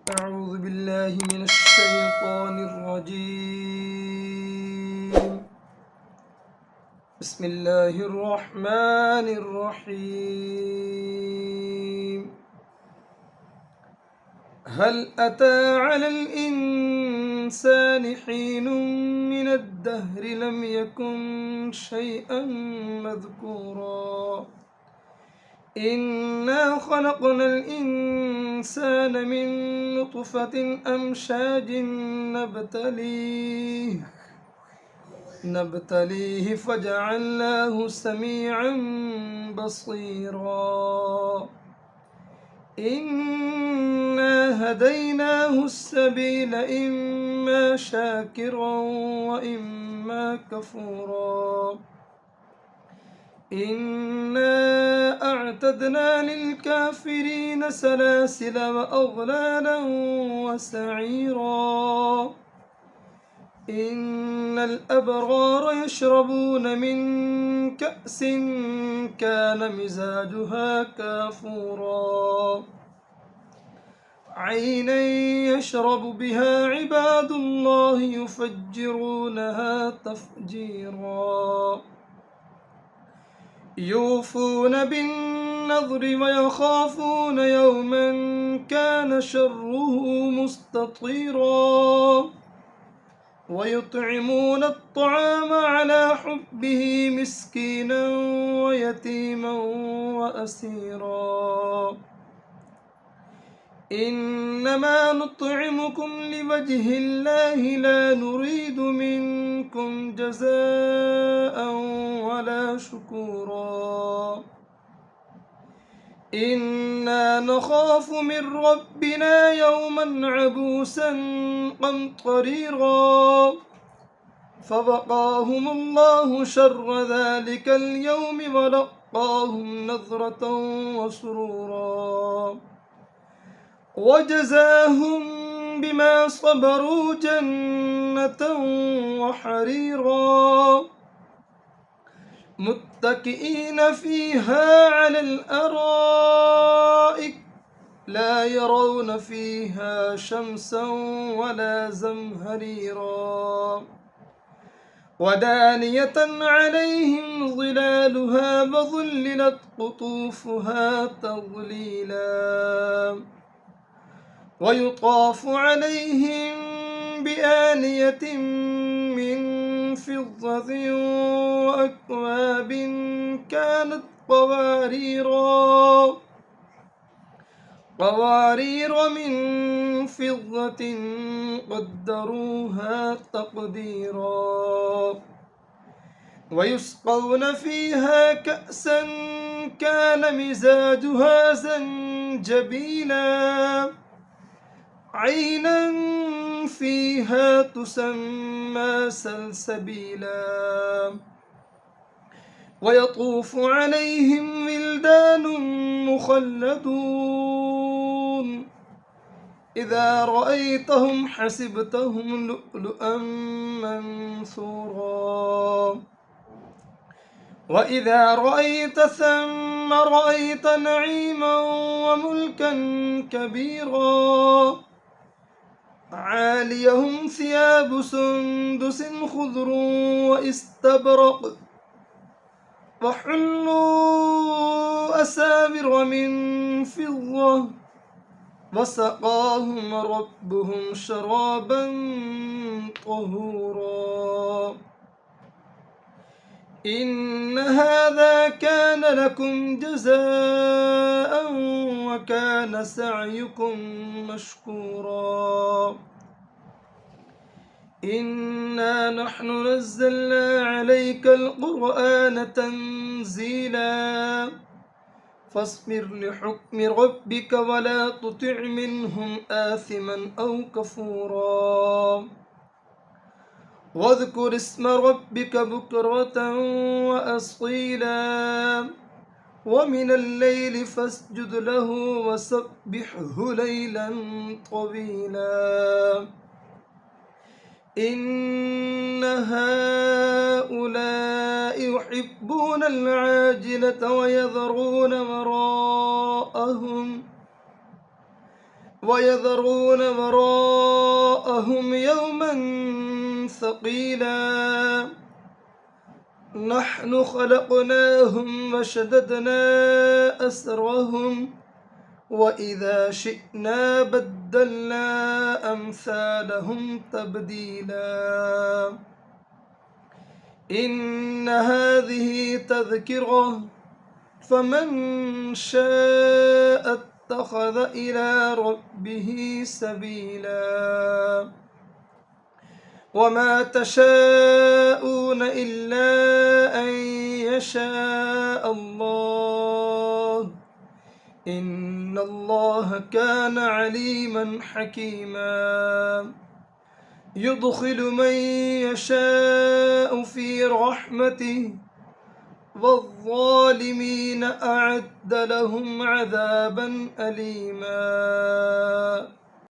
أعوذ بالله من الشيطان الرجيم. بسم الله الرحمن الرحيم. هل أتى على الإنسان حين من الدهر لم يكن شيئا مذكورا إنا خلقنا الإنسان من نطفة أمشاج نبتليه فجعلناه سميعا بصيرا إنا هديناه السبيل إما شاكرا وإما كفورا إنا أعتدنا للكافرين سلاسل وأغلالا وسعيرا إن الأبرار يشربون من كأس كان مزاجها كافورا عينا يشرب بها عباد الله يفجرونها تفجيرا يوفون بالنذر ويخافون يوما كان شره مستطيرا ويطعمون الطعام على حبه مسكينا ويتيما وأسيرا إنما نطعمكم لوجه الله لا نريد منكم جزاء ولا شكورا إنا نخاف من ربنا يوما عبوسا قمطريرا فوقاهم الله شر ذلك اليوم ولقاهم نضرة وسرورا وجزاهم بما صبروا جنة وحريرا متكئين فيها على الأرائك لا يرون فيها شمسا ولا زمهريرا ودانية عليهم ظلالها وظللت قطوفها تظليلا ويطاف عليهم بآنية من فضة وأكواب كانت قوارير من فضة قدروها تقديرا ويسقون فيها كأسا كان مزاجها زنجبيلا عينا فيها تسمى سلسبيلا ويطوف عليهم ولدان مخلدون إذا رأيتهم حسبتهم لؤلؤا منثورا وإذا رأيت ثم رأيت نعيما وملكا كبيرا عاليهم ثياب سندس خضر واستبرق وحلوا أساور من فضة وسقاهم ربهم شرابا طهورا إن هذا كان لكم جزاء وكان سعيكم مشكورا إنا نحن نزلنا عليك القرآن تنزيلا فاصبر لحكم ربك ولا تطع منهم آثما أو كفورا واذكر اسم ربك بكرة وأصيلا ومن الليل فاسجد له وسبحه ليلا طويلا إن هؤلاء يحبون العاجلة ويذرون وراءهم ويذرون وراءهم يوما ثقيلا نحن خلقناهم وشددنا أسرهم وإذا شئنا بدلنا أمثالهم تبديلا إن هذه تذكرة فمن شاء اتخذ إلى ربه سبيلا وما تشاءون إلا أن يشاء الله إن الله كان عليما حكيما يدخل من يشاء في رحمته والظالمين أعد لهم عذابا أليما